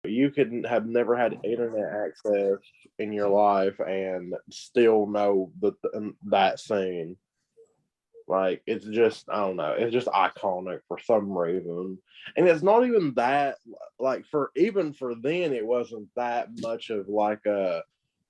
you could have never had internet access in your life and still know that scene. Like it's just I don't know, it's just iconic for some reason. And it's not even that like for even for then it wasn't that much of like a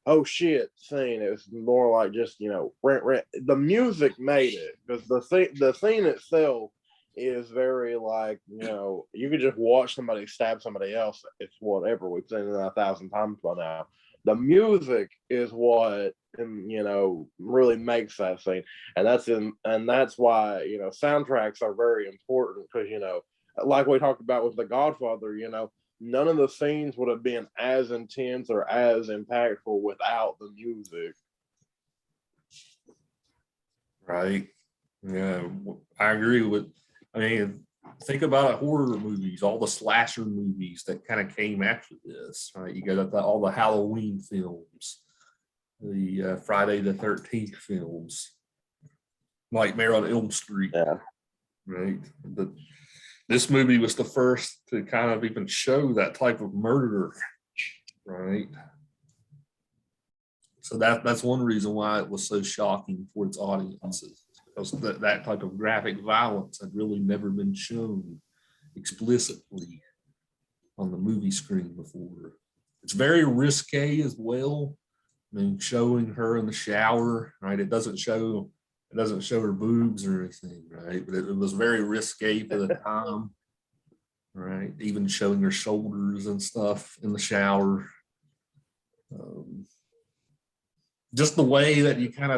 oh shit scene. It was more like just, rent rent. The music made it because the scene itself is very like, you could just watch somebody stab somebody else. It's whatever. We've seen it 1,000 times by now. The music is what really makes that scene, and that's why soundtracks are very important because like we talked about with The Godfather, none of the scenes would have been as intense or as impactful without the music. Right. Yeah, I agree with. I mean, think about horror movies, all the slasher movies that kind of came after this. Right, you got all the Halloween films, the Friday the 13th films, Nightmare on Elm Street. Yeah. Right. This movie was the first to kind of even show that type of murder. Right. So that's one reason why it was so shocking for its audiences, because that type of graphic violence had really never been shown explicitly on the movie screen before. It's very risque as well. I mean, showing her in the shower, right? It doesn't show her boobs or anything, right? But it was very risque for the time, right? Even showing her shoulders and stuff in the shower. Just the way that you kind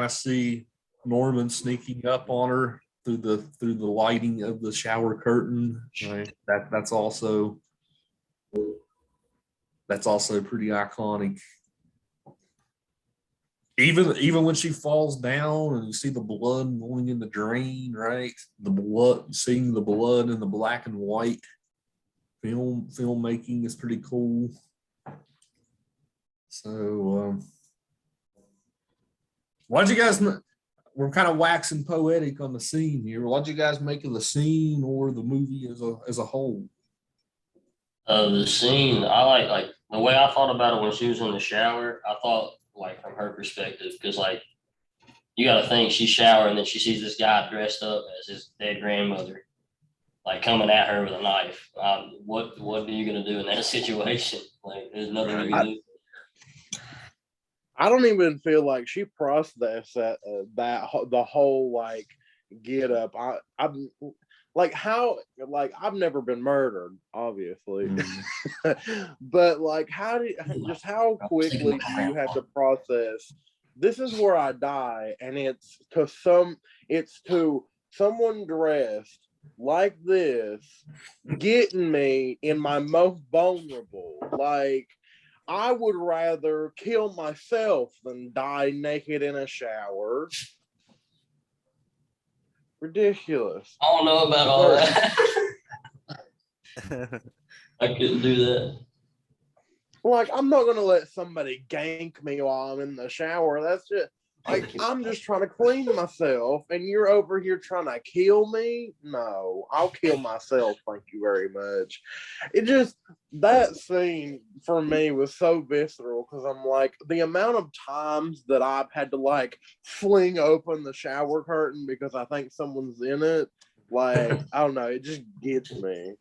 of see Norman sneaking up on her through the lighting of the shower curtain, right? That's also pretty iconic. Even when she falls down and you see the blood going in the drain, right? Seeing the blood in the black and white filmmaking is pretty cool. So, why'd you guys? We're kind of waxing poetic on the scene here. What'd you guys make of the scene or the movie as a whole? The scene, I like the way I thought about it when she was in the shower. I thought like from her perspective, because like you got to think she's showering and then she sees this guy dressed up as his dead grandmother, like coming at her with a knife. What are you gonna do in that situation? Like, there's nothing you can do. I don't even feel like she processed the whole like get up. I'm like how like I've never been murdered, obviously, but like how quickly do you have to process? This is where I die, and it's to someone dressed like this getting me in my most vulnerable. Like I would rather kill myself than die naked in a shower. Ridiculous. I don't know about all that. I couldn't do that. Like, I'm not gonna let somebody gank me while I'm in the shower. That's just like I'm just trying to clean myself, and you're over here trying to kill me. No, I'll kill myself. Thank you very much. It just that scene for me was so visceral because I'm like the amount of times that I've had to like fling open the shower curtain because I think someone's in it. Like I don't know, it just gets me.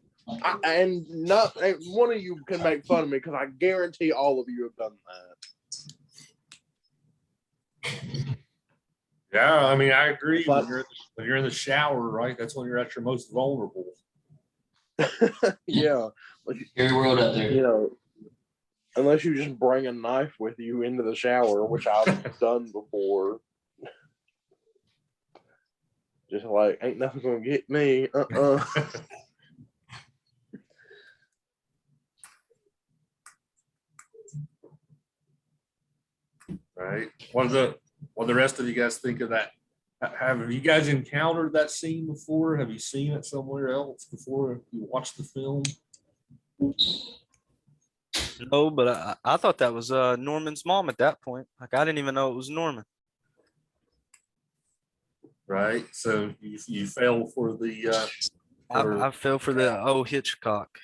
And not one of you can make fun of me because I guarantee all of you have done that. Yeah, I mean, I agree. When you're in the shower, right? That's when you're at your most vulnerable. Yeah, scary world out there. Unless you just bring a knife with you into the shower, which I've done before. Just like ain't nothing gonna get me. Right. What do the rest of you guys think of that? Have you guys encountered that scene before? Have you seen it somewhere else before you watched the film? No, but I thought that was Norman's mom at that point. Like I didn't even know it was Norman. Right. So you fell for the. I fell for the Hitchcock.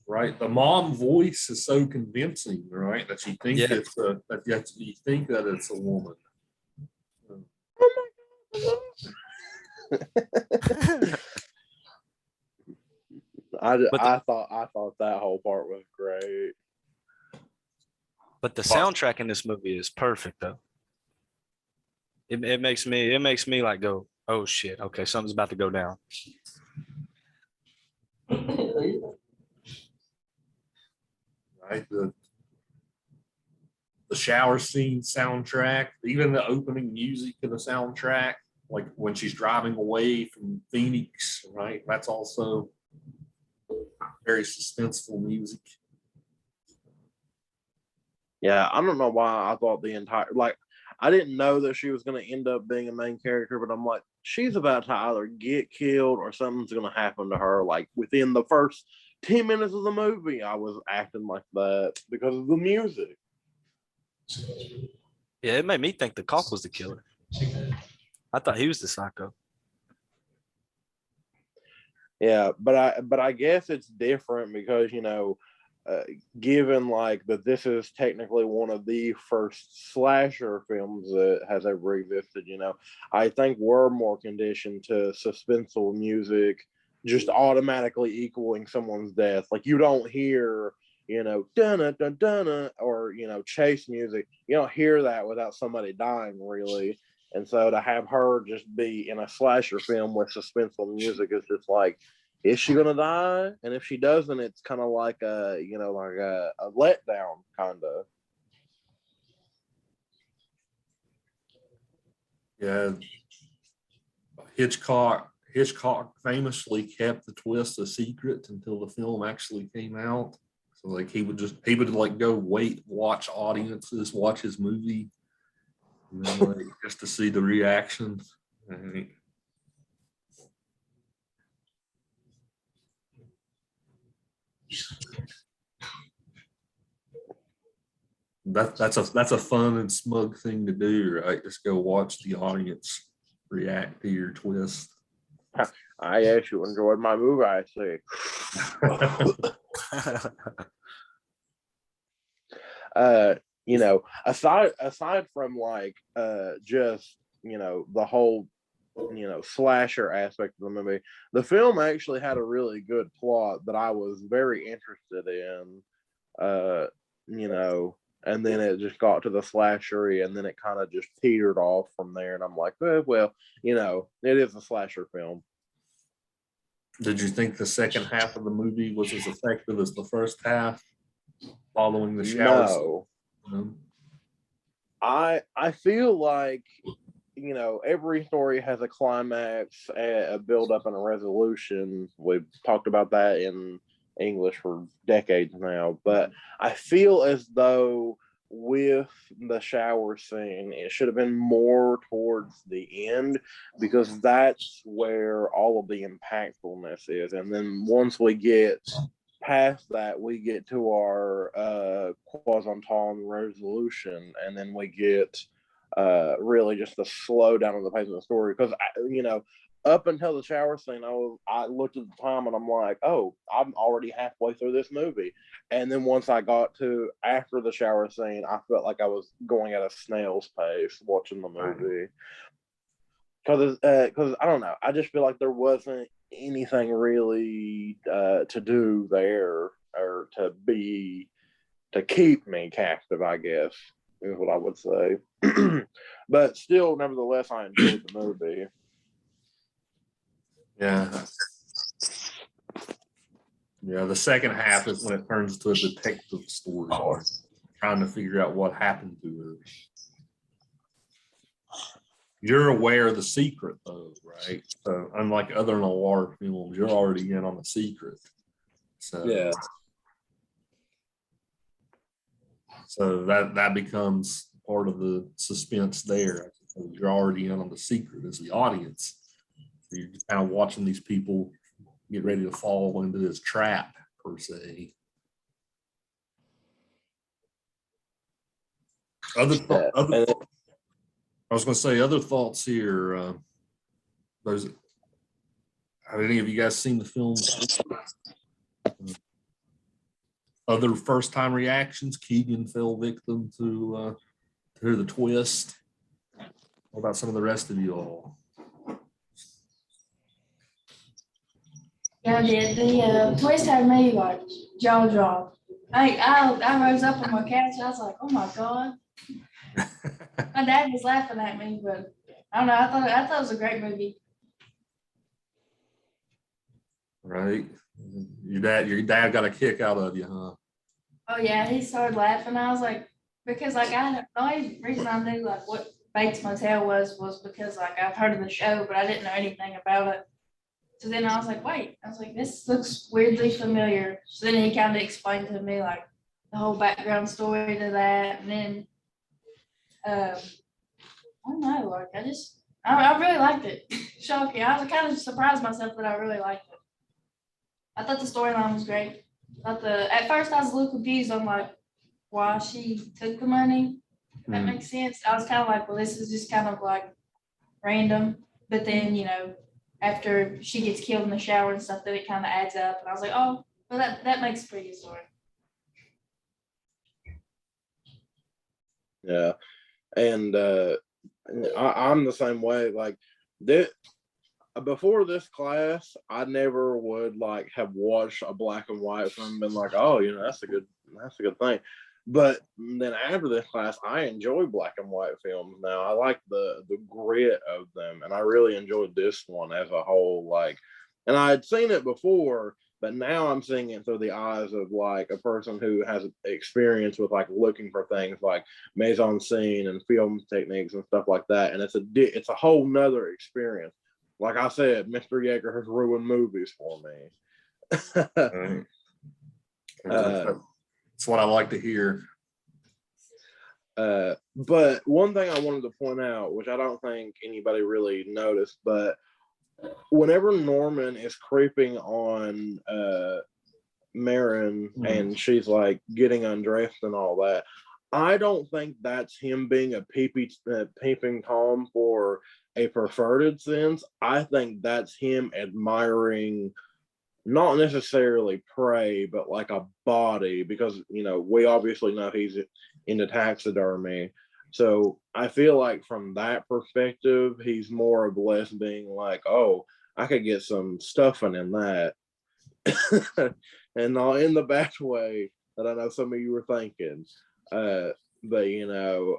Right, the mom voice is so convincing, right? That you think Yeah. it's a that you think that it's a woman. But I thought that whole part was great. but the soundtrack in this movie is perfect though. It makes me like go, oh shit, okay, something's about to go down. Right, the shower scene soundtrack, even the opening music of the soundtrack, like when she's driving away from Phoenix, right? That's also very suspenseful music. Yeah, I don't know why I thought the entire like I didn't know that she was going to end up being a main character, but I'm like, she's about to either get killed or something's going to happen to her. Like within the first 10 minutes of the movie, I was acting like that because of the music. Yeah, it made me think the cop was the killer. I thought he was the psycho. Yeah, but I guess it's different because given like that this is technically one of the first slasher films that has ever existed, I think we're more conditioned to suspenseful music just automatically equaling someone's death. Like you don't hear, dun dun dun or chase music. You don't hear that without somebody dying really. And so to have her just be in a slasher film with suspenseful music is just like, is she gonna die? And if she doesn't, it's kind of like a letdown, kind of. Yeah, Hitchcock famously kept the twist a secret until the film actually came out. So like he would like go watch audiences watch his movie, like, just to see the reaction. And that's a fun and smug thing to do, right? Just go watch the audience react to your twist. I actually enjoyed my movie. I say, aside from like just the whole slasher aspect of the movie, the film actually had a really good plot that I was very interested in. And then it just got to the slashery, and then it kind of just petered off from there. And I'm like, well, it is a slasher film. Did you think the second half of the movie was as effective as the first half following the shower? No. scene? I feel like every story has a climax, a build up, and a resolution. We've talked about that in English for decades now, but I feel as though with the shower scene, it should have been more towards the end because that's where all of the impactfulness is. And then once we get past that, we get to our quasi-entendre resolution, and then we get really just the slow down of the pace of the story. Because up until the shower scene, I looked at the time and I'm like, oh, I'm already halfway through this movie. And then once I got to after the shower scene, I felt like I was going at a snail's pace watching the movie. Because I don't know, I just feel like there wasn't anything really to do there or to keep me captive, I guess is what I would say. But still, nevertheless, I enjoyed the movie. Yeah. Yeah, the second half is when it turns to a detective story, trying to figure out what happened to her. You're aware of the secret, though, right? So, unlike other noir films, you're already in on the secret. So, Yeah. So that becomes part of the suspense there. You're already in on the secret as the audience. So you're kind of watching these people get ready to fall into this trap, per se. I was going to say other thoughts here. Those, have any of you guys seen the film? Other first time reactions? Keegan fell victim to the twist. What about some of the rest of you all? Yeah, I did. The twist had me like jaw dropped. I rose up on my couch. I was like, oh my God. My dad was laughing at me, but I don't know. I thought it was a great movie. Right? Your dad got a kick out of you, huh? Oh yeah, he started laughing. I was like, because like the only reason I knew like what Bates Motel was because like I've heard of the show, but I didn't know anything about it. So then I was like, wait, I was like, this looks weirdly familiar. So then he kind of explained to me like the whole background story to that, and then I don't know, like I really liked it. Shocking. I was kind of surprised myself that I really liked it. I thought the storyline was great. At first I was a little confused on like why she took the money. If that makes sense. I was kind of like, well, this is just kind of like random. But then, after she gets killed in the shower and stuff, then it kind of adds up. And I was like, oh, well, that makes a pretty good story. Yeah. And I'm the same way. Like this, before this class, I never would like have watched a black and white film and been like, oh, that's a good thing. But then after this class, I enjoy black and white films now. I like the grit of them, and I really enjoyed this one as a whole. Like, and I had seen it before, but now I'm seeing it through the eyes of like a person who has experience with like looking for things like mise en scene and film techniques and stuff like that. And it's a whole nother experience. Like I said, Mr. Yeager has ruined movies for me. Right. That's what I like to hear. But one thing I wanted to point out, which I don't think anybody really noticed, but whenever Norman is creeping on Marin and she's like getting undressed and all that, I don't think that's him being a peeping Tom for a perverted sense. I think that's him admiring not necessarily prey, but like a body, because we obviously know he's into taxidermy. So I feel like from that perspective, he's more or less being like, oh, I could get some stuffing in that. And not in the bad way that I know some of you were thinking. But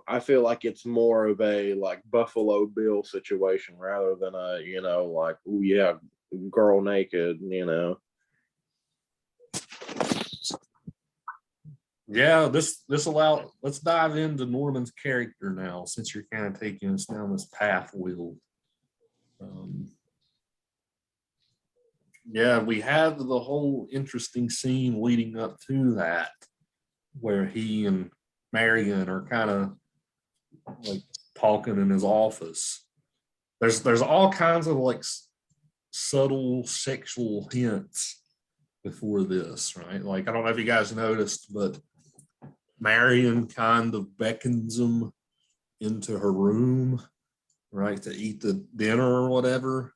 I feel like it's more of a like Buffalo Bill situation rather than a, like, oh yeah, girl naked, Yeah, let's dive into Norman's character now, since you're kind of taking us down this path, Will. Yeah, we have the whole interesting scene leading up to that, where he and Marion are kind of like talking in his office. There's all kinds of like subtle sexual hints before this, right? Like, I don't know if you guys noticed, but Marion kind of beckons him into her room, right, to eat the dinner or whatever.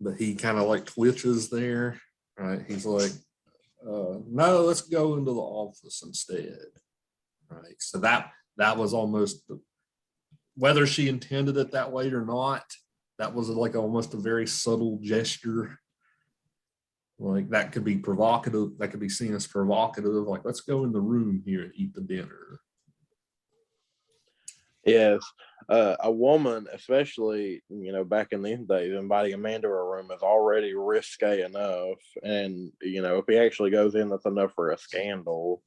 But he kind of like twitches there, right? He's like, no, let's go into the office instead, right? So that was almost, whether she intended it that way or not, that was like almost a very subtle gesture. Like, that could be provocative. That could be seen as provocative. Like, let's go in the room here and eat the dinner. Yes. A woman, especially, back in these days, inviting a man to her room is already risque enough. And, if he actually goes in, that's enough for a scandal.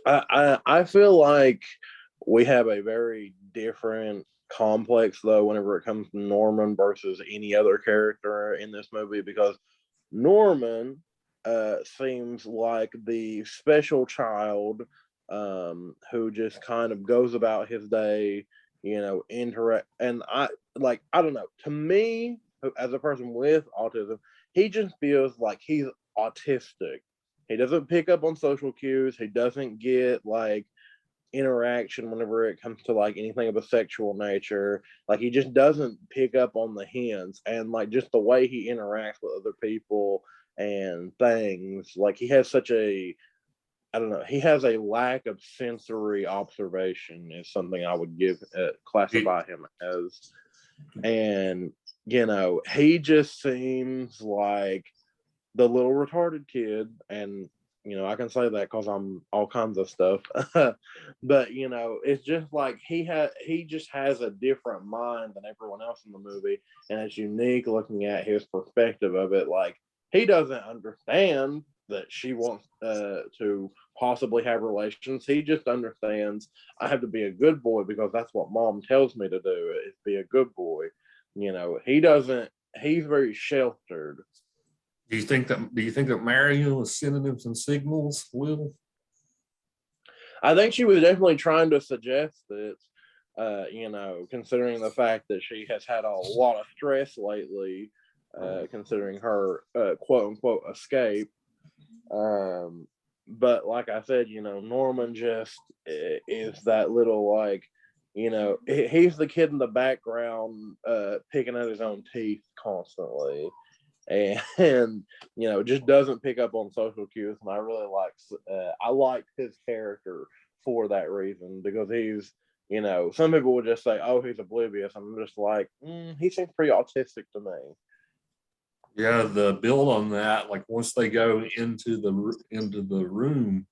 I feel like we have a very different complex, though, whenever it comes to Norman versus any other character in this movie, because Norman seems like the special child who just kind of goes about his day, interact. And I don't know, to me, as a person with autism, he just feels like he's autistic. He doesn't pick up on social cues. He doesn't get like interaction whenever it comes to like anything of a sexual nature. Like he just doesn't pick up on the hints, and like just the way he interacts with other people and things. Like he has such a, I don't know, he has a lack of sensory observation is something I would give classify him as. And you know, he just seems like the little retarded kid, and you know, I can say that because I'm all kinds of stuff. But you know, it's just like he just has a different mind than everyone else in the movie, and it's unique looking at his perspective of it. Like he doesn't understand that she wants to possibly have relations. He just understands I have to be a good boy because that's what mom tells me to do is be a good boy. You know, he doesn't. He's very sheltered. Do you think that Marion was sending him some signals, Will? I think she was definitely trying to suggest that, you know, considering the fact that she has had a lot of stress lately, considering her quote unquote escape. But like I said, you know, Norman just is that little like, you know, he's the kid in the background picking at his own teeth constantly. And you know, just doesn't pick up on social cues, and I really like his character for that reason, because he's, you know, some people would just say, oh, he's oblivious. I'm just like, he seems pretty autistic to me. Yeah, the build on that, like once they go into the room,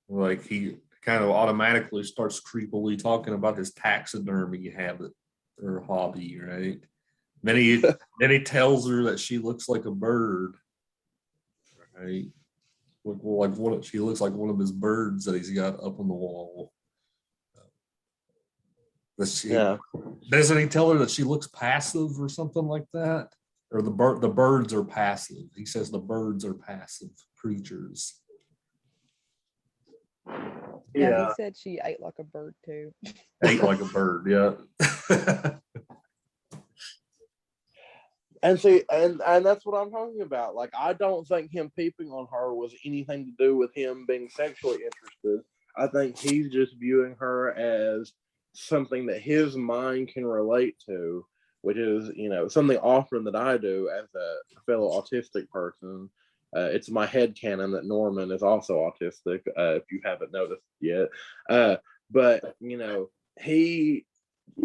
like he kind of automatically starts creepily talking about his taxidermy habit or hobby, right? Then he tells her that she looks like a bird, right? She looks like one of his birds that he's got up on the wall. Yeah. Doesn't he tell her that she looks passive or something like that? Or the birds are passive. He says the birds are passive creatures. Yeah, he said she ate like a bird too. Ate like a bird, yeah. And see, and that's what I'm talking about. Like, I don't think him peeping on her was anything to do with him being sexually interested. I think he's just viewing her as something that his mind can relate to, which is, you know, something often that I do as a fellow autistic person. It's my head canon that Norman is also autistic, if you haven't noticed yet. But, you know, he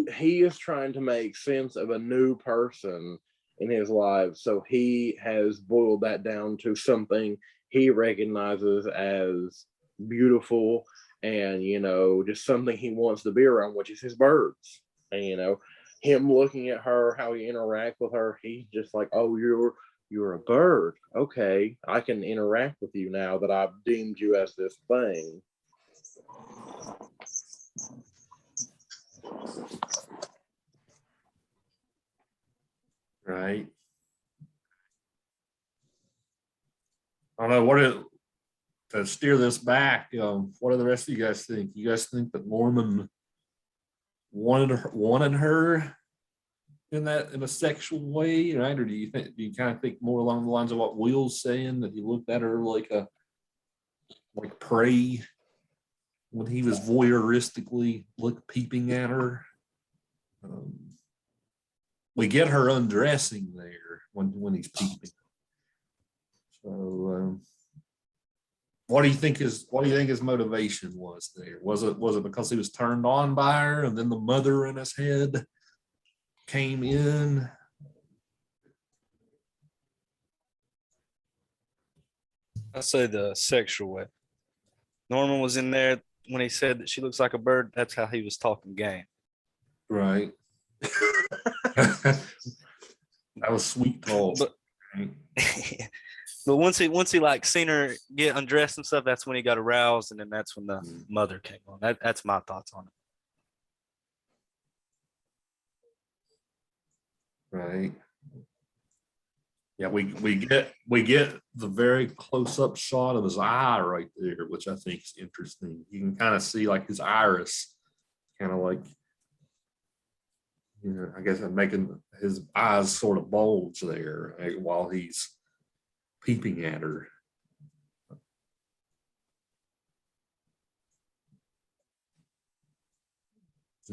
is trying to make sense of a new person in his life. So he has boiled that down to something he recognizes as beautiful and, you know, just something he wants to be around, which is his birds. And, you know, him looking at her, how he interacts with her, he's just like, oh, you're a bird. Okay, I can interact with you now that I've deemed you as this thing. Right. I don't know to steer this back. What do the rest of you guys think? You guys think that Norman wanted her in a sexual way, right? Or do you kind of think more along the lines of what Will's saying, that he looked at her like prey when he was voyeuristically peeping at her? We get her undressing there when he's peeping. So, what do you think his motivation was there? Was it because he was turned on by her, and then the mother in his head came in? I say the sexual way. Norman was in there when he said that she looks like a bird. That's how he was talking game. Right. That was sweet talk. But once he like seen her get undressed and stuff, that's when he got aroused, and then that's when the mother came on. That's my thoughts on it. Right. Yeah, we get the very close up shot of his eye right there, which I think is interesting. You can kind of see like his iris, kind of like, you know, I guess I'm making his eyes sort of bulge there, right, while he's peeping at her.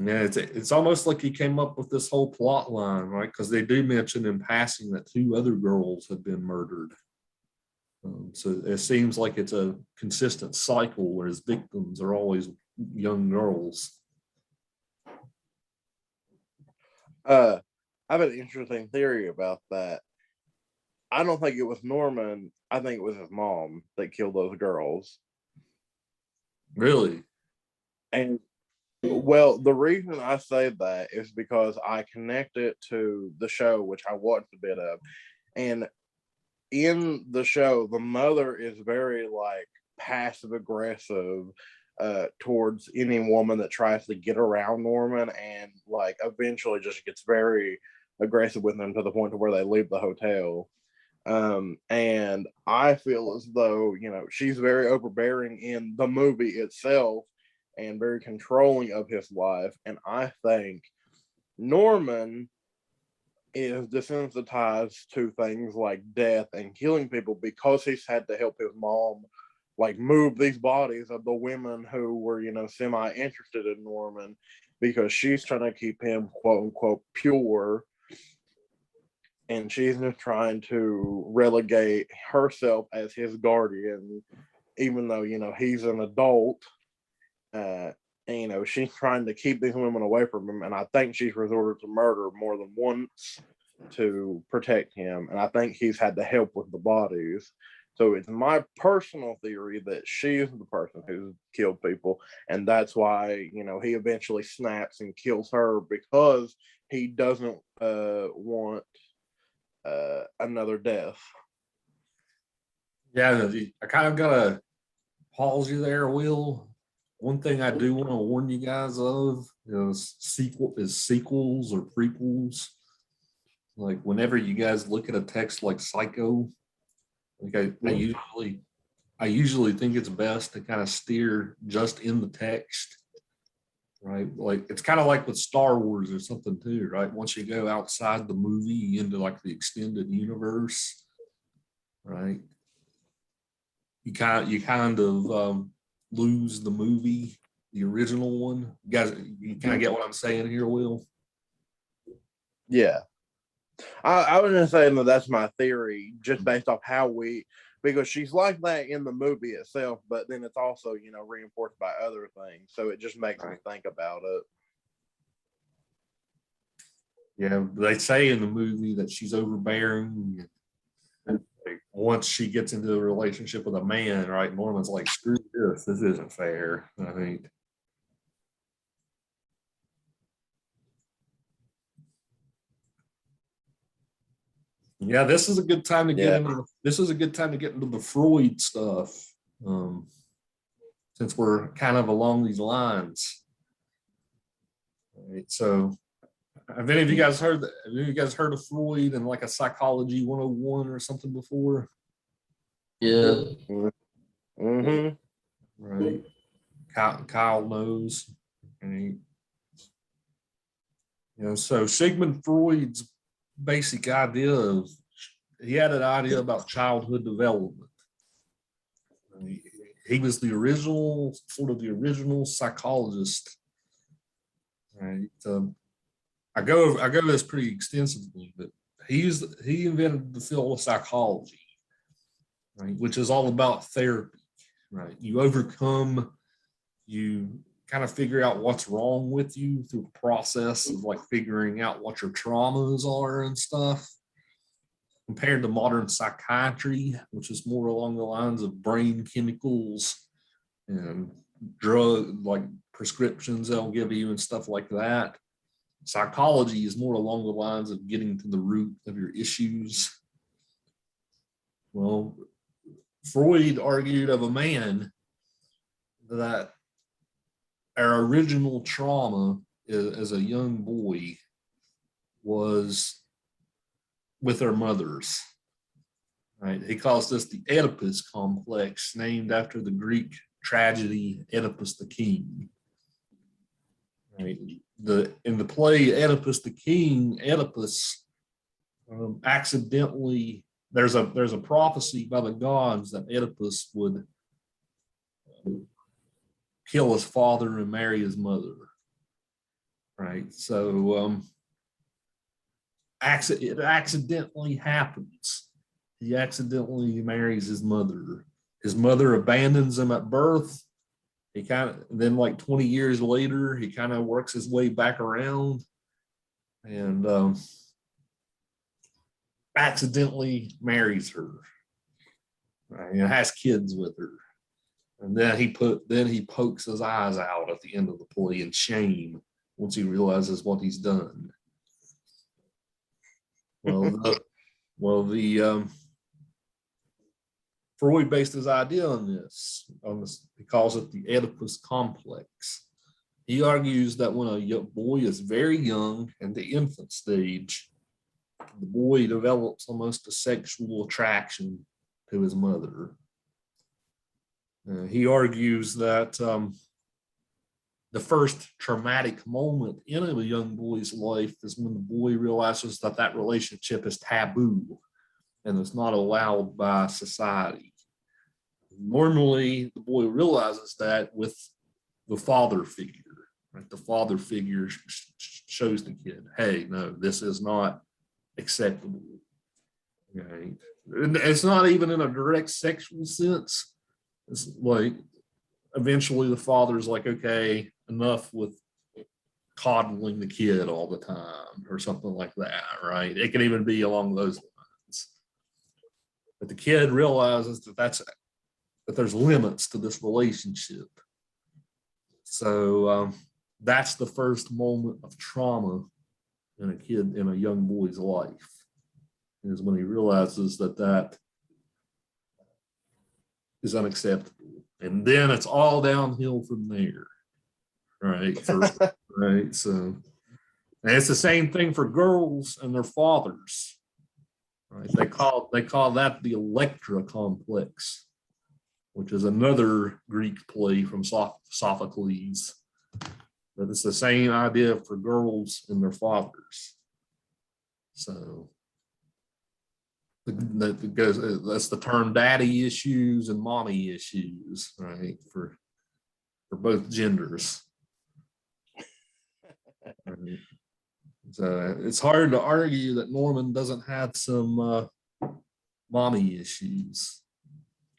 Yeah, it's almost like he came up with this whole plot line, right? Because they do mention in passing that 2 other girls had been murdered. So it seems like it's a consistent cycle where his victims are always young girls. I have an interesting theory about that. I don't think it was Norman. I think it was his mom that killed those girls. Really? And well, the reason I say that is because I connect it to the show, which I watched a bit of. And in the show, the mother is very like passive aggressive towards any woman that tries to get around Norman, and like eventually just gets very aggressive with them to the point to where they leave the hotel. And I feel as though, you know, she's very overbearing in the movie itself and very controlling of his life. And I think Norman is desensitized to things like death and killing people because he's had to help his mom like move these bodies of the women who were, you know, semi interested in Norman, because she's trying to keep him quote unquote pure, and she's just trying to relegate herself as his guardian, even though, you know, he's an adult. And, you know, she's trying to keep these women away from him, and I think she's resorted to murder more than once to protect him, and I think he's had to help with the bodies. So it's my personal theory that she's the person who's killed people, and that's why, you know, he eventually snaps and kills her, because he doesn't want another death. Yeah, I kind of gotta pause you there, Will. One thing I do want to warn you guys of is sequels or prequels. Like whenever you guys look at a text like Psycho, like I usually think it's best to kind of steer just in the text, right? Like it's kind of like with Star Wars or something too, right? Once you go outside the movie into like the extended universe, right? You kind of lose the movie, the original one. You guys, you kind of get what I'm saying here, Will? Yeah. I was just saying that that's my theory, just based off how because she's like that in the movie itself, but then it's also, you know, reinforced by other things. So it just makes me think about it. Yeah, they say in the movie that she's overbearing. Like, once she gets into a relationship with a man, right? Norman's like, screw this. This isn't fair. I mean, yeah, this is a good time to get into the Freud stuff. Since we're kind of along these lines. All right, so have any of you guys heard of Freud and like a psychology 101 or something before? Yeah. Mm-hmm. Right. Kyle knows. Right. You know, so Sigmund Freud's basic idea of, he had an idea about childhood development. He was the original psychologist. Right. I go over this pretty extensively, but he invented the field of psychology, right, which is all about therapy. Right. You kind of figure out what's wrong with you through the process of like figuring out what your traumas are and stuff, compared to modern psychiatry, which is more along the lines of brain chemicals and drug like prescriptions they'll give you and stuff like that. Psychology is more along the lines of getting to the root of your issues. Well, Freud argued of a man that our original trauma as a young boy was with our mothers. Right? He calls this the Oedipus complex, named after the Greek tragedy Oedipus the King. Right? In the play Oedipus the King, Oedipus accidentally, there's a prophecy by the gods that Oedipus would kill his father and marry his mother. right? So it accidentally happens. He accidentally marries his mother. His mother abandons him at birth. He kind of then, like 20 years later, he kind of works his way back around and accidentally marries her, right, and has kids with her. And then he pokes his eyes out at the end of the play in shame once he realizes what he's done. Well, Freud based his idea on this. He calls it the Oedipus complex. He argues that when a boy is very young in the infant stage, the boy develops almost a sexual attraction to his mother. He argues that the first traumatic moment in a young boy's life is when the boy realizes that that relationship is taboo and is not allowed by society. Normally, the boy realizes that with the father figure. Right? The father figure shows the kid, hey, no, this is not acceptable. Right? And it's not even in a direct sexual sense. It's like eventually the father's like, okay, enough with coddling the kid all the time or something like that, right? It can even be along those lines. But the kid realizes that there's limits to this relationship. So that's the first moment of trauma in a young boy's life, is when he realizes that is unacceptable. And then it's all downhill from there. Right. Right. So and it's the same thing for girls and their fathers. Right. They call that the Electra complex, which is another Greek play from Sophocles. But it's the same idea for girls and their fathers. So that's the term daddy issues and mommy issues, right? For both genders. Right. So it's hard to argue that Norman doesn't have some mommy issues.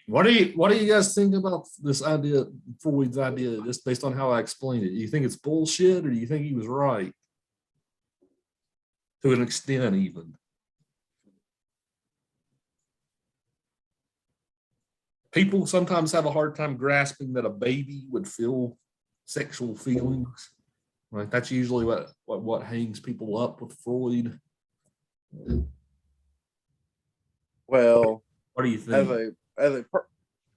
What do you guys think about this idea, Freud's idea, just based on how I explained it? Do you think it's bullshit, or do you think he was right? To an extent, even. People sometimes have a hard time grasping that a baby would feel sexual feelings. Right? That's usually what hangs people up with Freud. Well, what do you think?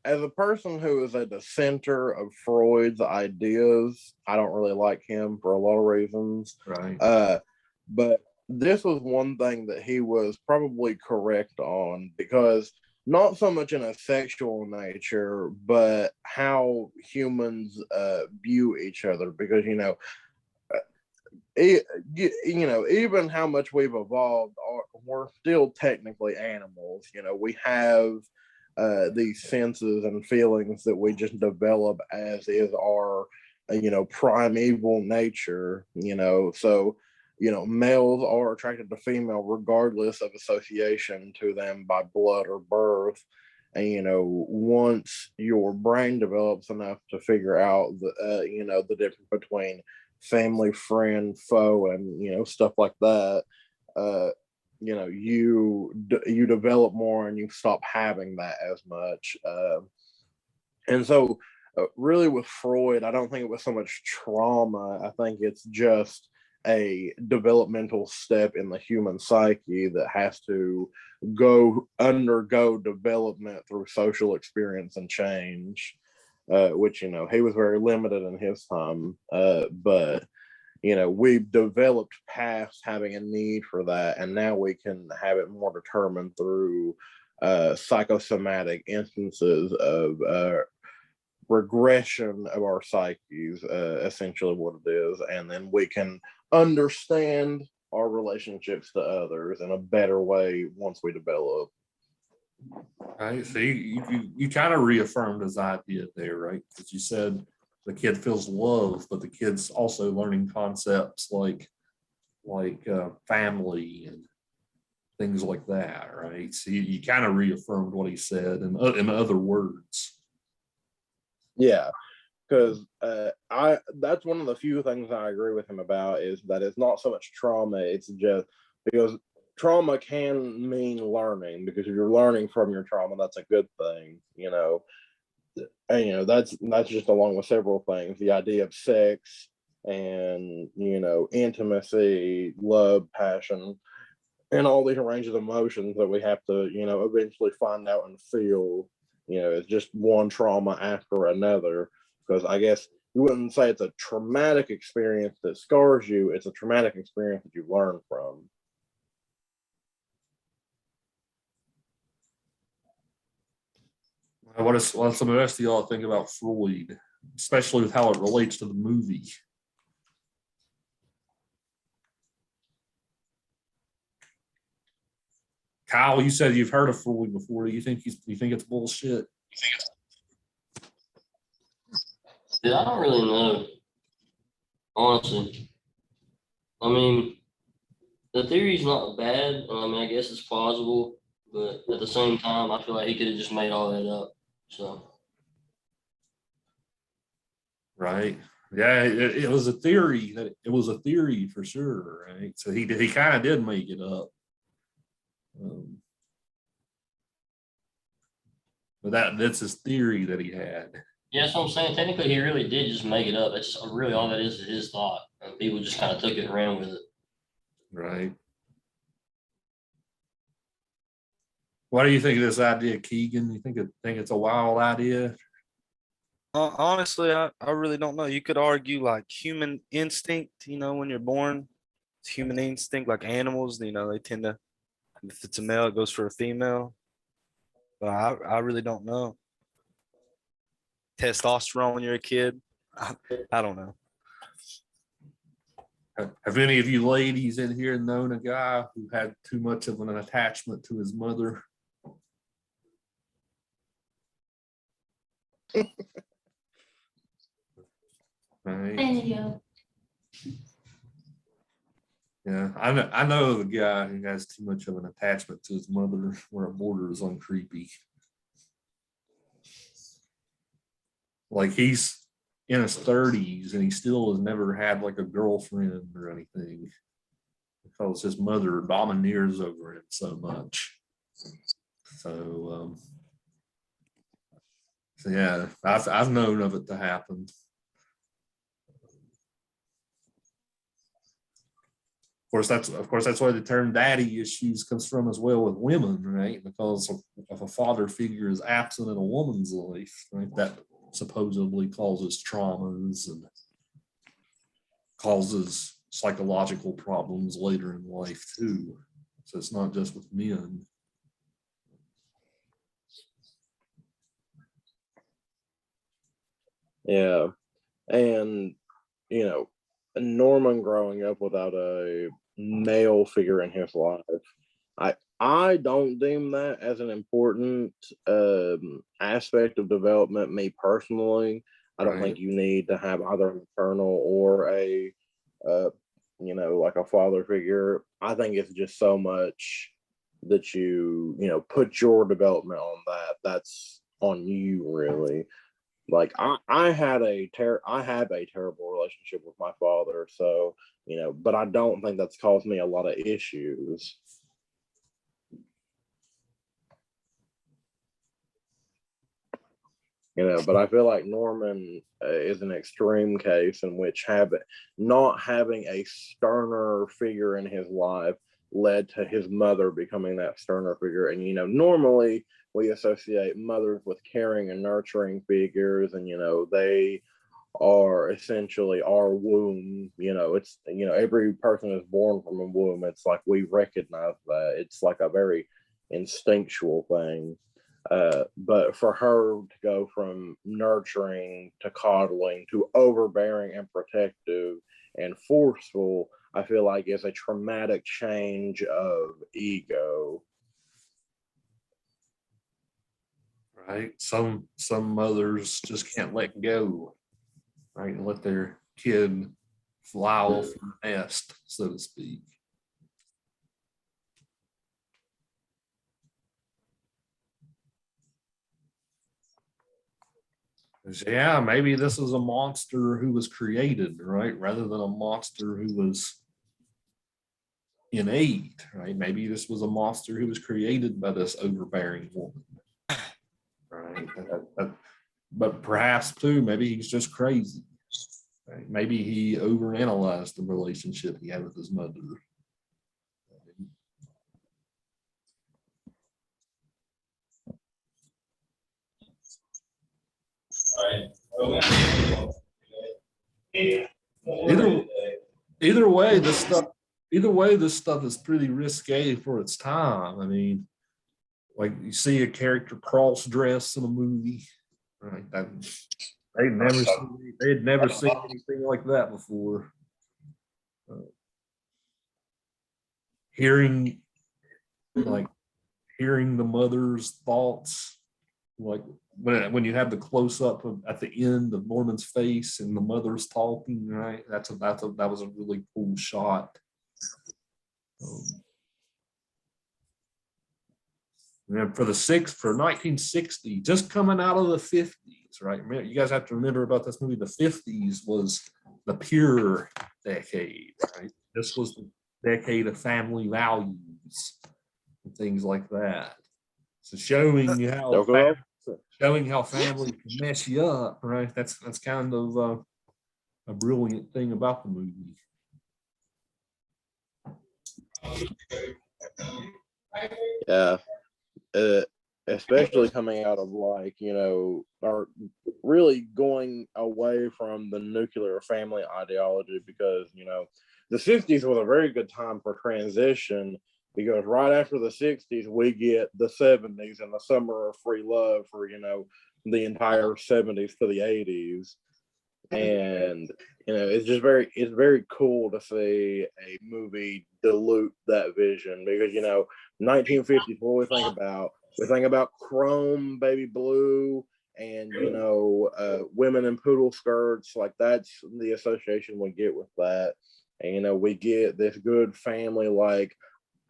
As a person who is a dissenter of Freud's ideas, I don't really like him for a lot of reasons. Right. But this was one thing that he was probably correct on, because not so much in a sexual nature, but how humans view each other. Because even how much we've evolved, we're still technically animals. We have these senses and feelings that we just develop as is our primeval nature. So males are attracted to female regardless of association to them by blood or birth. And once your brain develops enough to figure out the difference between family, friend, foe, and stuff like that, you develop more and you stop having that as much. And so really with Freud, I don't think it was so much trauma. I think it's just a developmental step in the human psyche that has to undergo development through social experience and change, which he was very limited in his time, but we've developed past having a need for that, and now we can have it more determined through psychosomatic instances of regression of our psyches, essentially what it is, and then we can understand our relationships to others in a better way once we develop. Right. So you kind of reaffirmed his idea there, right? Because you said the kid feels love, but the kid's also learning concepts like family and things like that, right? So you kind of reaffirmed what he said in other words. Yeah, because I that's one of the few things I agree with him about is that it's not so much trauma, it's just because trauma can mean learning, because if you're learning from your trauma, that's a good thing, you know. And that's just along with several things, the idea of sex and intimacy, love, passion, and all these ranges of emotions that we have to eventually find out and feel. It's just one trauma after another, because I guess you wouldn't say it's a traumatic experience that scars you, it's a traumatic experience that you learn from. What some of the rest of y'all think about Freud, especially with how it relates to the movie? Kyle, you said you've heard of Freud before. Do you think it's bullshit? Dude, I don't really know, honestly. I mean, the theory's not bad, and I mean, I guess it's plausible, but at the same time, I feel like he could have just made all that up. So, Right. Yeah, it was a theory for sure, right? So he kind of did make it up. But that's his theory that he had. yeah, that's what I'm saying. Technically, he really did just make it up. It's really all that is his thought, and people just kind of took it and ran with it. Right. What do you think of this idea, Keegan? You think it's a wild idea? Honestly, I really don't know. You could argue like human instinct, when you're born, it's human instinct, like animals, they tend to, if it's a male, it goes for a female. But I really don't know. Testosterone when you're a kid, I don't know. Have any of you ladies in here known a guy who had too much of an attachment to his mother? Right. And you go. Yeah, I know of a guy who has too much of an attachment to his mother where it borders on creepy. Like he's in his 30s and he still has never had like a girlfriend or anything because his mother domineers over him so much. So yeah, I've known of it to happen. Of course that's where the term daddy issues comes from as well with women, right? Because if a father figure is absent in a woman's life, right, that supposedly causes traumas and causes psychological problems later in life too. So it's not just with men. Yeah. And Norman growing up without a male figure in his life, I don't deem that as an important aspect of development. Me personally, I don't think you need to have either a maternal or a like a father figure. I think it's just so much that you put your development on that. That's on you, really. Like I have a terrible relationship with my father, so but I don't think that's caused me a lot of issues. But I feel like Norman is an extreme case in which not having a sterner figure in his life led to his mother becoming that sterner figure. And normally we associate mothers with caring and nurturing figures, and they are essentially our womb. It's every person is born from a womb. It's like we recognize that. It's like a very instinctual thing. But for her to go from nurturing to coddling to overbearing and protective and forceful, I feel like is a traumatic change of ego. Right. Some mothers just can't let go. right? And let their kid fly off the nest, so to speak. Yeah, maybe this is a monster who was created, right? Rather than a monster who was innate, right? Maybe this was a monster who was created by this overbearing woman, right? But perhaps too, maybe he's just crazy. Right? Maybe he overanalyzed the relationship he had with his mother. Either either way, this stuff is pretty risque for its time. I mean, like you see a character cross dress in a movie, right? They'd never seen anything like that before. Hearing hearing the mother's thoughts, like when you have the close up at the end of Norman's face and the mother's talking, right? That was a really cool shot. And for 1960, just coming out of the 50s, right? You guys have to remember about this movie. The 50s was the pure decade, right? This was the decade of family values and things like that. So showing how family can mess you up, right? That's kind of a brilliant thing about the movie. Yeah. Especially coming out of like, or really going away from the nuclear family ideology, because, the 50s was a very good time for transition, because right after the 60s, we get the 70s and the summer of free love for, the entire 70s to the 80s. And, it's it's very cool to see a movie dilute that vision, because, 1954, we think about chrome, baby blue, and, women in poodle skirts. Like, that's the association we get with that. And, we get this good family, like,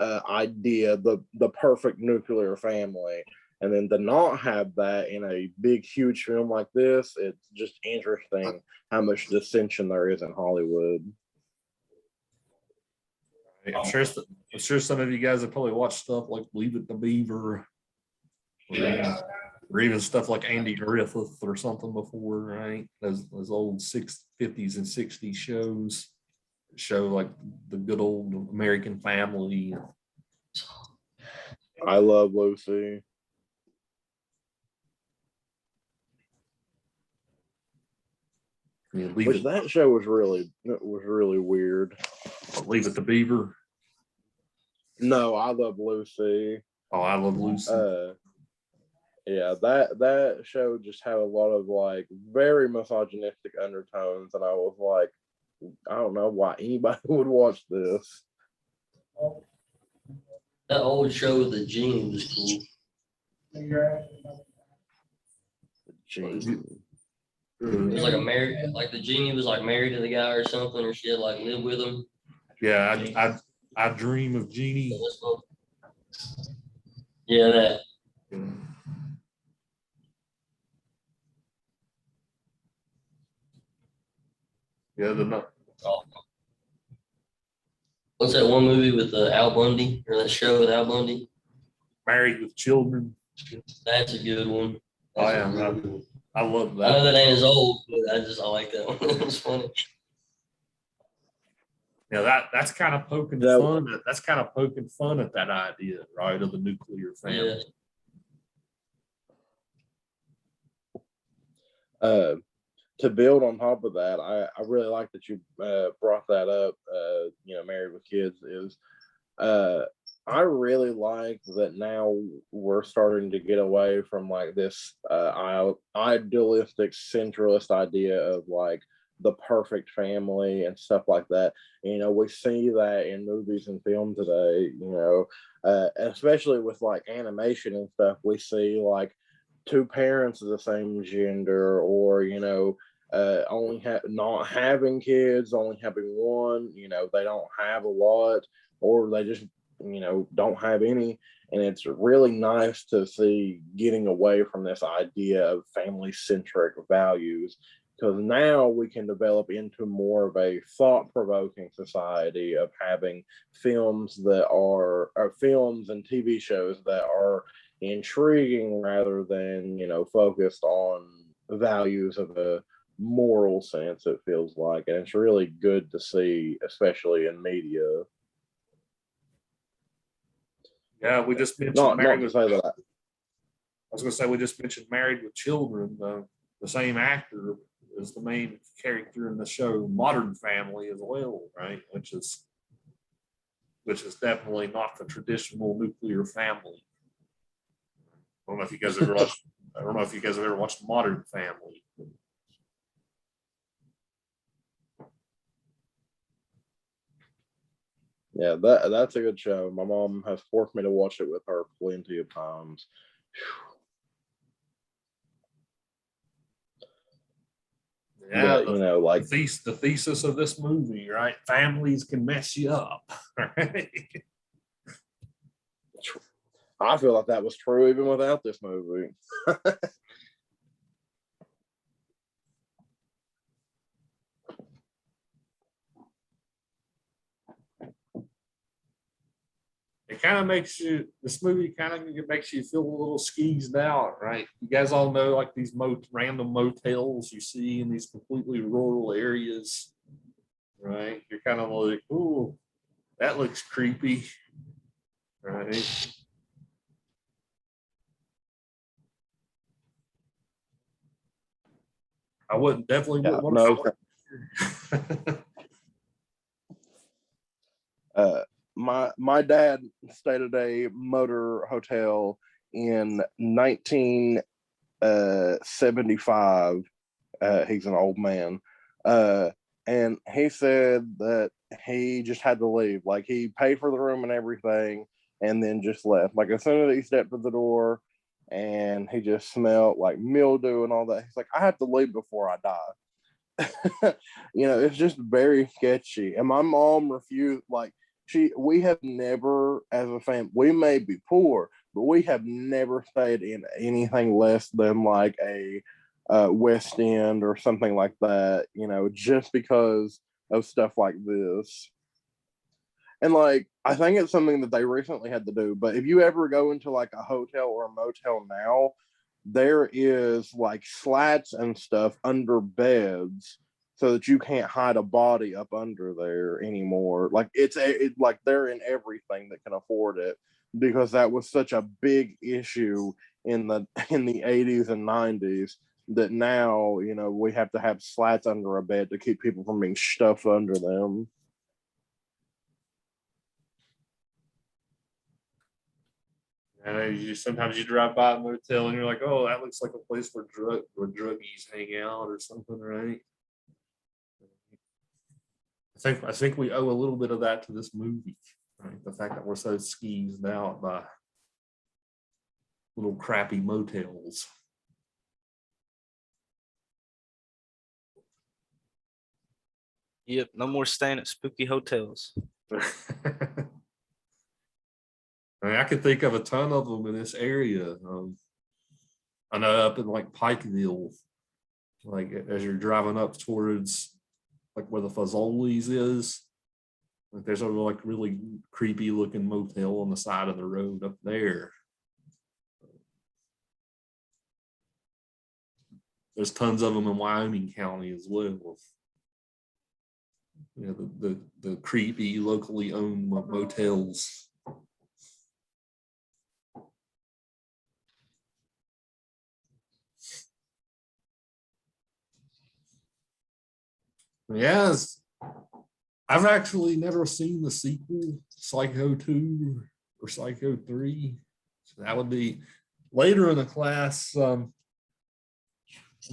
idea, the perfect nuclear family. And then to not have that in a big, huge film like this, it's just interesting how much dissension there is in Hollywood. I'm sure some of you guys have probably watched stuff like Leave It to Beaver, or even stuff like Andy Griffith or something before, right? Those old 50s and 60s shows show like the good old American family. I Love Lucy. That show was really weird. Leave It to Beaver. No, I Love Lucy. Oh, I Love Lucy. Yeah, that show just had a lot of like very misogynistic undertones, and I was like, I don't know why anybody would watch this. That old show with the genie was cool. It was like like the genie was like married to the guy or something, or she had like lived with him. Yeah, I Dream of Jeannie. Yeah, that. Yeah, What's that one movie with Al Bundy, or that show with Al Bundy? Married with Children. That's a good one. I love that. I know that ain't as old, but I like that one. It's funny. Yeah, that's kind of poking fun. That's kind of poking fun at that idea, right, of the nuclear family. Yeah. To build on top of that, I really like that you brought that up. Married with Kids is. I really like that now we're starting to get away from like this idealistic centralist idea of like the perfect family and stuff like that. We see that in movies and film today, especially with like animation and stuff. We see like two parents of the same gender, or not having kids, only having one, they don't have a lot, or they just, don't have any. And it's really nice to see getting away from this idea of family centric values, because now we can develop into more of a thought provoking society of having films films and TV shows that are intriguing rather than, focused on values of a moral sense, it feels like. And it's really good to see, especially in media. Yeah, we just mentioned Not Married to with, say I that was going to say, we just mentioned Married with Children. The same actor is the main character in the show Modern Family as well, right? Which is definitely not the traditional nuclear family. I don't know if you guys ever watched. I don't know if you guys have ever watched Modern Family. Yeah, that's a good show. My mom has forced me to watch it with her plenty of times. Yeah, But, like the thesis of this movie, right? Families can mess you up. Right? I feel like that was true even without this movie. It kind of makes you, this movie kind of makes you feel a little skeezed out, right? You guys all know like these random motels you see in these completely rural areas, right? You're kind of like, ooh, that looks creepy, right? I wouldn't definitely Yeah, wouldn't want to. my dad stayed at a motor hotel in 1975. He's an old man, and he said that he just had to leave. Like, he paid for the room and everything, and then just left. Like, as soon as he stepped to the door, and he just smelled like mildew and all that. He's like, I have to leave before I die. It's just very sketchy. And my mom refused. Like, we have never, as a family, we may be poor, but we have never stayed in anything less than like a West End or something like that, just because of stuff like this. And like, I think it's something that they recently had to do. But if you ever go into like a hotel or a motel now, there is like slats and stuff under beds so that you can't hide a body up under there anymore. Like, like they're in everything that can afford it, because that was such a big issue in the 80s and 90s, that now, we have to have slats under a bed to keep people from being stuffed under them. And sometimes you drive by a motel and you're like, oh, that looks like a place where druggies hang out or something, right? I think we owe a little bit of that to this movie, right? The fact that we're so skeezed out by little crappy motels. Yep, no more staying at spooky hotels. I could think of a ton of them in this area. I know up in like Pikeville, like as you're driving up towards like where the Fazoli's is, like there's a like really creepy looking motel on the side of the road up there. There's tons of them in Wyoming County as well. The creepy locally owned motels. Yes, I've actually never seen the sequel, Psycho 2 or Psycho 3. So that would be later in the class. I'm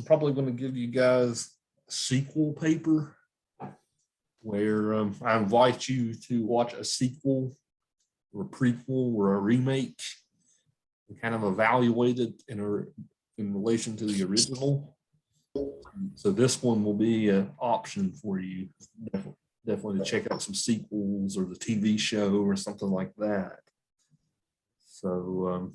probably going to give you guys a sequel paper where I invite you to watch a sequel or a prequel or a remake and kind of evaluate it in relation to the original. So this one will be an option for you. Definitely to check out some sequels or the TV show or something like that. So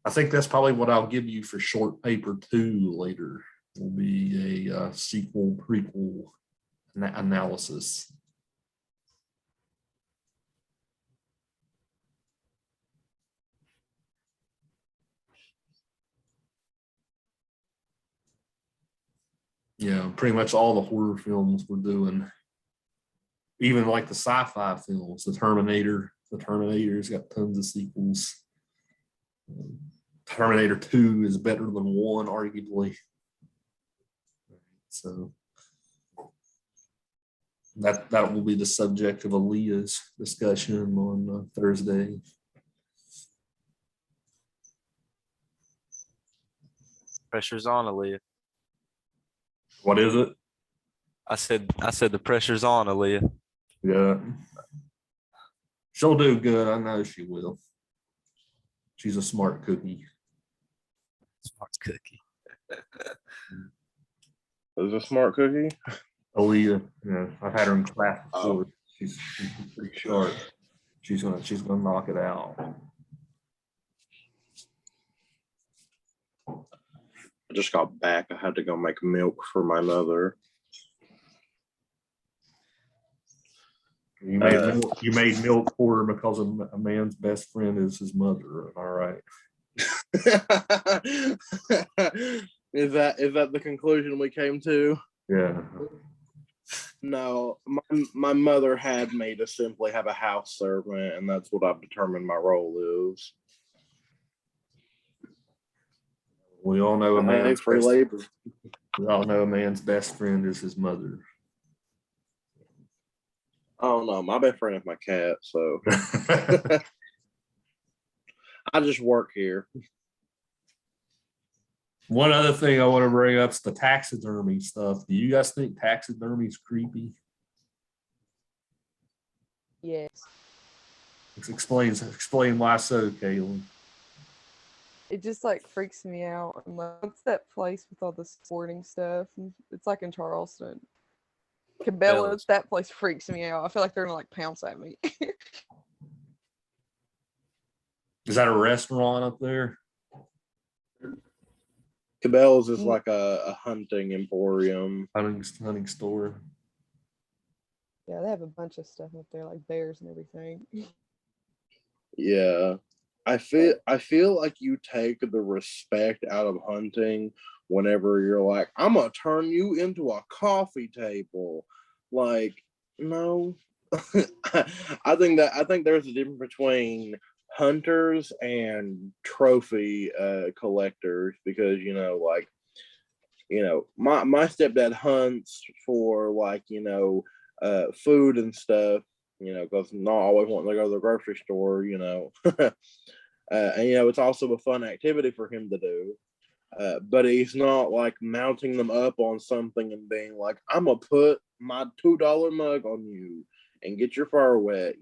I think that's probably what I'll give you for short paper 2 later. Will be a sequel prequel analysis. Yeah, pretty much all the horror films we're doing, even like the sci-fi films, the Terminator's got tons of sequels. Terminator 2 is better than 1, arguably. So that will be the subject of Aaliyah's discussion on Thursday. Pressure's on, Aaliyah. What is it? I said the pressure's on, Aaliyah. Yeah. She'll do good. I know she will. She's a smart cookie. Smart cookie. Is a smart cookie? Aaliyah, yeah, I've had her in class before. She's pretty sharp. She's gonna knock it out. I just got back. I had to go make milk for my mother. You made milk for her because a man's best friend is his mother. All right. Is that the conclusion we came to? Yeah. No, my mother had me to simply have a house servant, and that's what I've determined my role is. We all know Free labor. We all know a man's best friend is his mother. Oh no, my best friend is my cat, so I just work here. One other thing I want to bring up is the taxidermy stuff. Do you guys think taxidermy is creepy? Yes. Explain why so, Kaylin. It just like freaks me out. I'm like, what's that place with all the sporting stuff? It's like in Charleston. Cabela's, that place freaks me out. I feel like they're gonna like pounce at me. Is that a restaurant up there? Cabela's is like a hunting emporium. Hunting store. Yeah, they have a bunch of stuff up there, like bears and everything. Yeah. I feel like you take the respect out of hunting whenever you're like, I'm gonna turn you into a coffee table. Like, no. I think there's a difference between hunters and trophy collectors, because my stepdad hunts for food and stuff, because not always wanting to go to the grocery store, and it's also a fun activity for him to do. But he's not like mounting them up on something and being like, I'm gonna put my $2 mug on you and get your fur wet,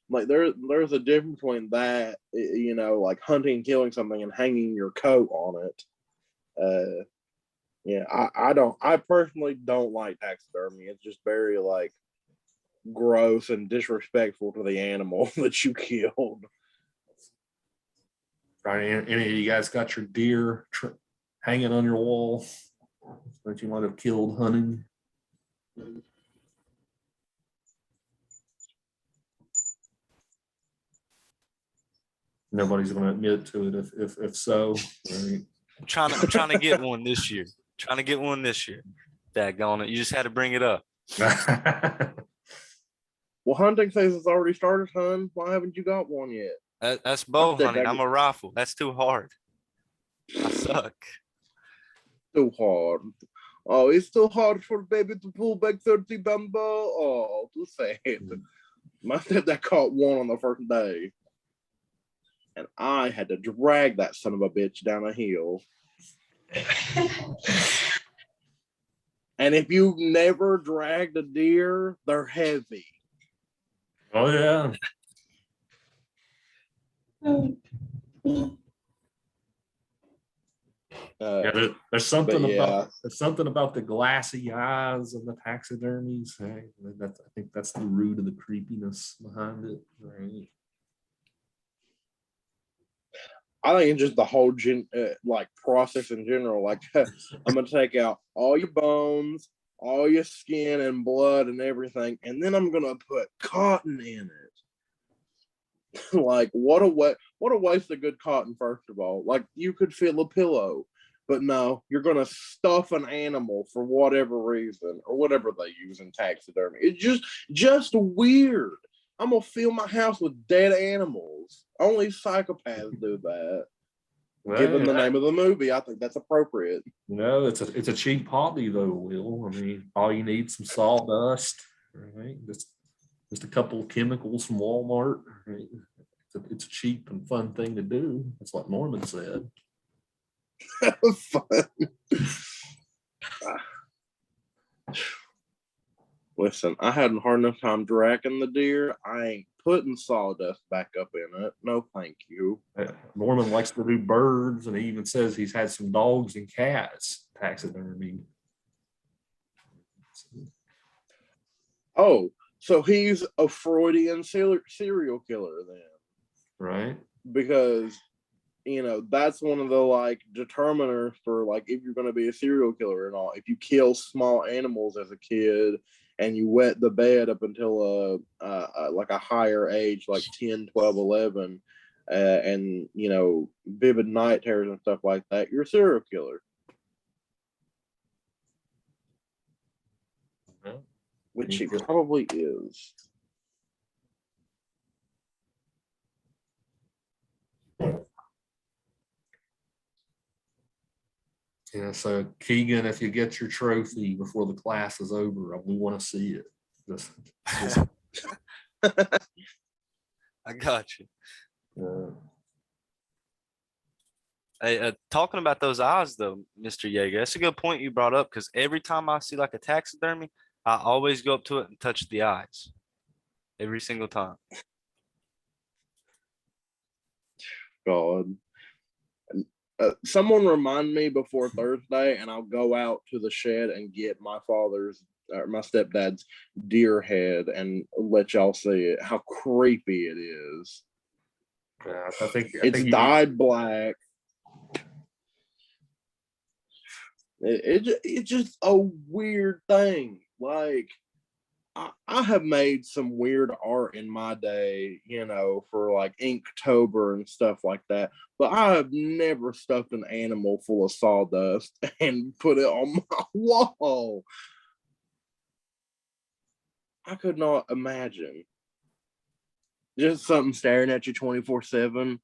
Like there's a difference between that, like hunting and killing something and hanging your coat on it. I personally don't like taxidermy. It's just very like gross and disrespectful to the animal that you killed. Right, any of you guys got your deer hanging on your wall that you might have killed hunting? Nobody's going to admit to it if so. Right? I'm trying to get one this year. Daggone it. You just had to bring it up. Well, hunting season's already started, hun. Why haven't you got one yet? That's bow hunting. I'm a rifle. That's too hard. I suck. Too hard. Oh, it's too hard for baby to pull back 30 bamboo. Oh, too sad. My stepdad caught one on the first day, and I had to drag that son of a bitch down a hill. And if you've never dragged a deer, they're heavy. Oh yeah. Yeah, there's something But yeah. about the glassy eyes of the taxidermies. Right? I think that's the root of the creepiness behind it. Right? I think it's just the whole like process in general. Like I'm gonna take out all your bones, all your skin and blood and everything, and then I'm gonna put cotton in it. Like what a waste of good cotton. First of all, like you could fill a pillow, but no, you're gonna stuff an animal for whatever reason or whatever they use in taxidermy. It's just weird. I'm gonna fill my house with dead animals. Only psychopaths do that. Well, Given the name of the movie, I think that's appropriate. it's a cheap hobby though, Will. I mean, all you need some sawdust, right? Just a couple of chemicals from Walmart. Right? It's a cheap and fun thing to do. That's what Norman said. Fun. Listen, I had a hard enough time dragging the deer. I ain't putting sawdust back up in it. No, thank you. Norman likes to do birds, and he even says he's had some dogs and cats taxidermy. Oh, so he's a Freudian serial killer then, Right? because that's one of the like determiners for like if you're going to be a serial killer and all. If you kill small animals as a kid and you wet the bed up until like a higher age, like 10, 12, 11, and vivid night terrors and stuff like that, you're a serial killer. Which he probably is. Yeah, so Keegan, if you get your trophy before the class is over, we want to see it. Just I got you. uh, Hey, talking about those eyes though, Mr. Yeager, that's a good point you brought up because every time I see like a taxidermy, I always go up to it and touch the eyes. Every single time. God. Someone remind me before Thursday, and I'll go out to the shed and get my my stepdad's deer head and let y'all see it. How creepy it is. yeah, I think It's dyed black. It's just a weird thing. Like I have made some weird art in my day, for like Inktober and stuff like that. But I have never stuffed an animal full of sawdust and put it on my wall. I could not imagine. Just something staring at you 24/7.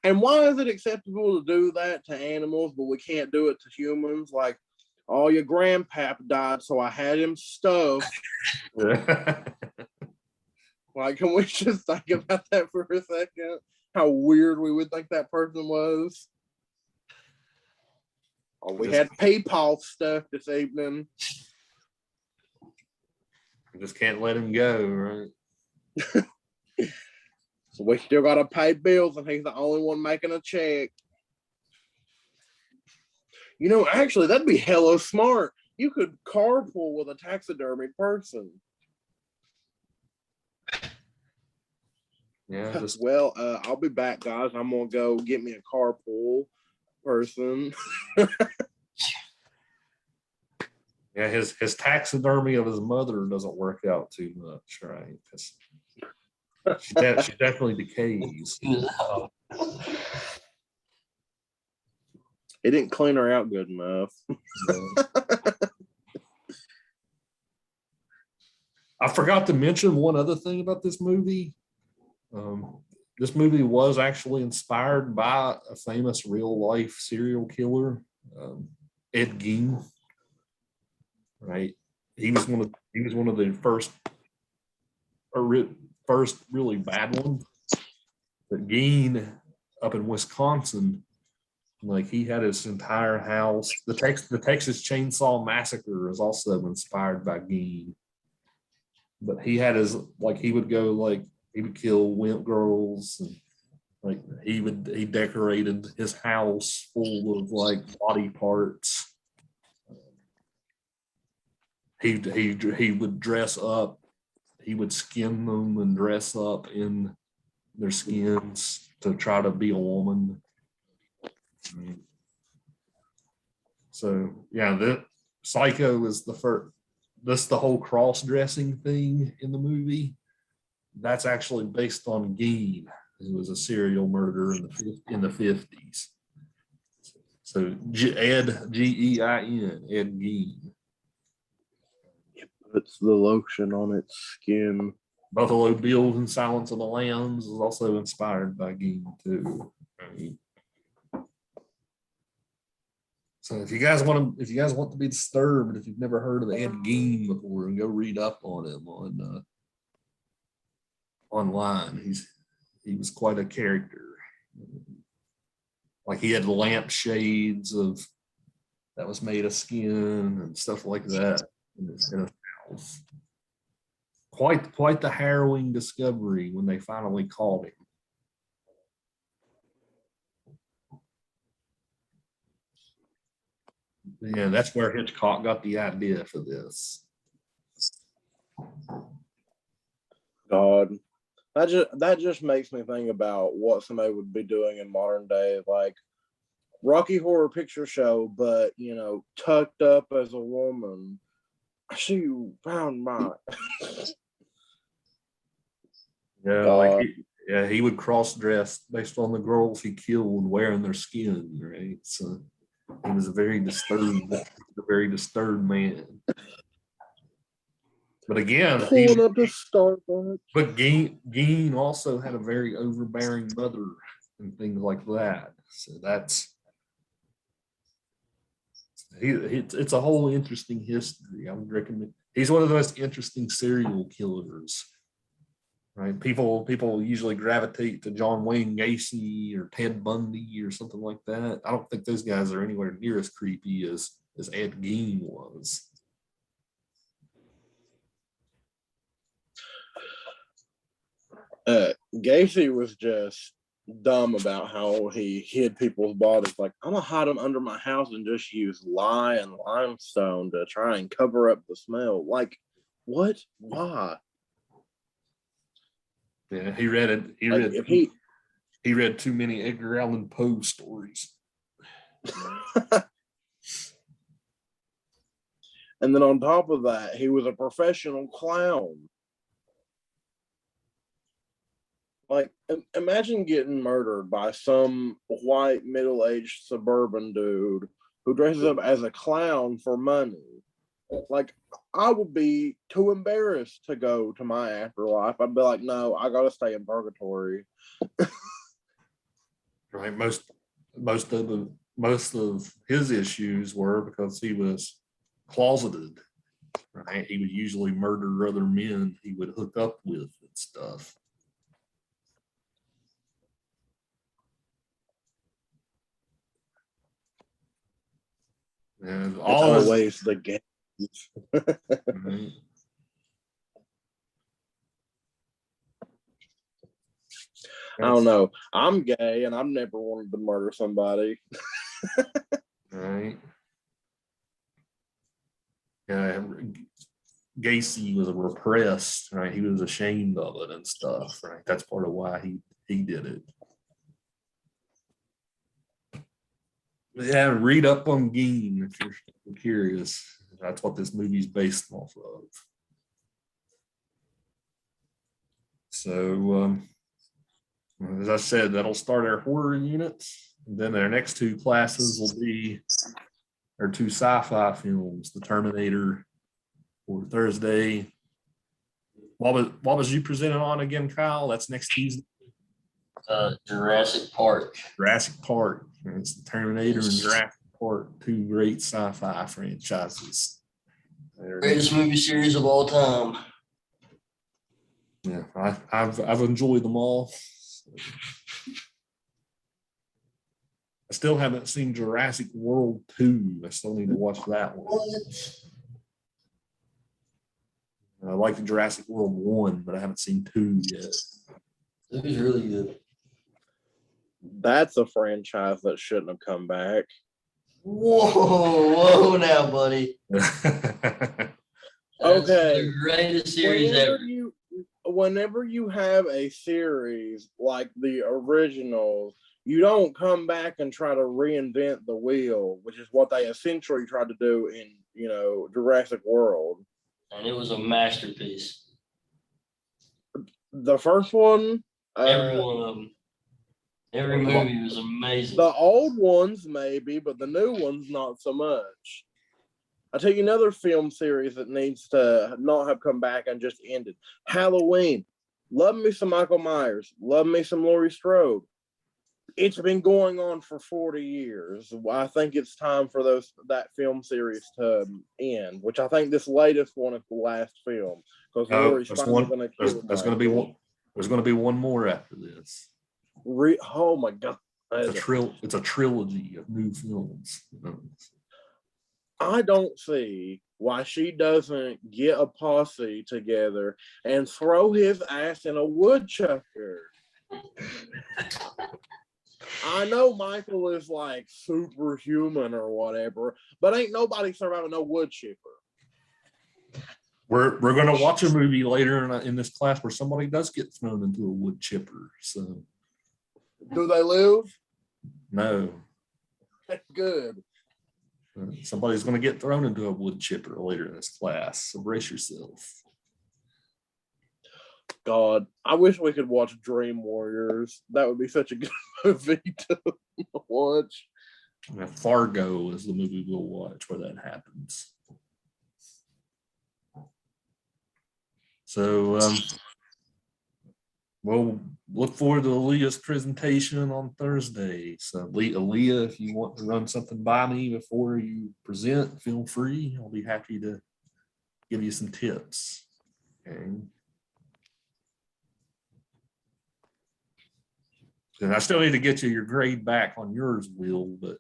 And why is it acceptable to do that to animals, but we can't do it to humans? Like, oh, your grandpap died, so I had him stuffed. Like, can we just think about that for a second? How weird we would think that person was. Oh, we had PayPal stuff this evening. just can't let him go, right? So we still got to pay bills, and he's the only one making a check. Actually, that'd be hella smart. You could carpool with a taxidermy person. Yeah. Well, I'll be back, guys. I'm gonna go get me a carpool person. Yeah, his taxidermy of his mother doesn't work out too much, right? She definitely decays. It didn't clean her out good enough. I forgot to mention one other thing about this movie. This movie was actually inspired by a famous real life serial killer, Ed Gein. Right, he was one of the first really bad ones. But Gein up in Wisconsin, like he had his entire house. The Texas Chainsaw Massacre is also inspired by Gein. But he had he would kill wimp girls and Like he decorated his house full of like body parts. He would dress up. He would skin them and dress up in their skins to try to be a woman. So yeah, the Psycho is the first. This the whole cross-dressing thing in the movie. That's actually based on Gein, who was a serial murderer in the 50s. So Ed Gein, Ed Gein. Puts the lotion on its skin. Buffalo Bill in Silence of the Lambs is also inspired by Gein too. So if you guys want to be disturbed, if you've never heard of Ed Gein before, and go read up on him on online. He was quite a character. Like he had lampshades that was made of skin and stuff like that in his house. Quite the harrowing discovery when they finally caught him. Yeah, that's where Hitchcock got the idea for this. God, that just makes me think about what somebody would be doing in modern day, like Rocky Horror Picture Show, but tucked up as a woman. I see you found my. Yeah, he would cross dress based on the girls he killed wearing their skin, right? So he was a very disturbed man. But again, Pulling up the start on it. but Gein also had a very overbearing mother and things like that. So it's a whole interesting history. I would recommend. He's one of the most interesting serial killers. Right? People usually gravitate to John Wayne Gacy or Ted Bundy or something like that. I don't think those guys are anywhere near as creepy as Ed Gein was. Gacy was just dumb about how he hid people's bodies. Like, I'm gonna hide them under my house and just use lye and limestone to try and cover up the smell. Like, what? Why? Yeah, he read too many Edgar Allan Poe stories. And then on top of that, he was a professional clown. Like, imagine getting murdered by some white middle-aged suburban dude who dresses up as a clown for money. Like, I would be too embarrassed to go to my afterlife. I'd be like, no, I gotta stay in purgatory. Right. Most of his issues were because he was closeted. Right. He would usually murder other men he would hook up with and stuff. And always the game. Right. I don't know. I'm gay and I've never wanted to murder somebody. Right. Yeah. Gacy was repressed, right? He was ashamed of it and stuff, right? That's part of why he did it. Yeah, read up on Gein if you're curious. That's what this movie's based off of. So, as I said, that'll start our horror units. And then our next two classes will be our two sci-fi films, The Terminator for Thursday. What was you presenting on again, Kyle? That's next Tuesday. Jurassic Park. Jurassic Park. It's The Terminator and Jurassic Park, two great sci-fi franchises. Greatest movie series of all time. Yeah, I've enjoyed them all. I still haven't seen Jurassic World 2. I still need to watch that one. I like Jurassic World 1, but I haven't seen 2 yet. It was really good. That's a franchise that shouldn't have come back. Whoa, now, buddy. That's Okay. the greatest series ever. Whenever you have a series like the originals, you don't come back and try to reinvent the wheel, which is what they essentially tried to do in, Jurassic World. And it was a masterpiece. The first one, Every one of them. Every movie was amazing. the old ones maybe, but the new ones not so much. I'll tell you another film series that needs to not have come back and just ended. Halloween. Love me some Michael Myers. Love me some Laurie Strode. It's been going on for 40 years. I think it's time for that film series to end, which I think this latest one is the last film. Because Laurie's finally going to kill There's going to be one. There's going to be one more after this. Oh my God. It's a trilogy of new films. I don't see why she doesn't get a posse together and throw his ass in a woodchucker. I know Michael is like superhuman or whatever, but ain't nobody surviving no wood chipper. We're going to watch a movie later in this class where somebody does get thrown into a wood chipper. So, do they live? No. Good. Somebody's going to get thrown into a wood chipper later in this class. So brace yourself. God, I wish we could watch Dream Warriors. That would be such a good movie to watch. Now, Fargo is the movie we'll watch where that happens. So we'll look forward to Aaliyah's presentation on Thursday. So Aaliyah, if you want to run something by me before you present, feel free. I'll be happy to give you some tips. Okay. And I still need to get you your grade back on yours, Will, but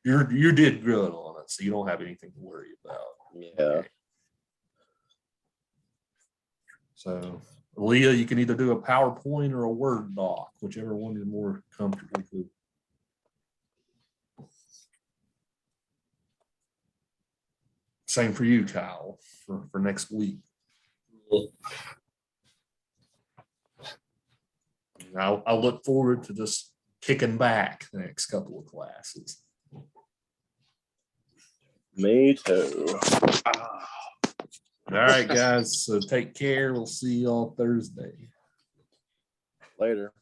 you did good on it, so you don't have anything to worry about. Yeah. Okay. So, Leah, you can either do a PowerPoint or a Word doc, whichever one you're more comfortable with. Same for you, Kyle, for next week. I'll look forward to just kicking back the next couple of classes. Me too. All right, guys. So take care. We'll see you all Thursday. Later.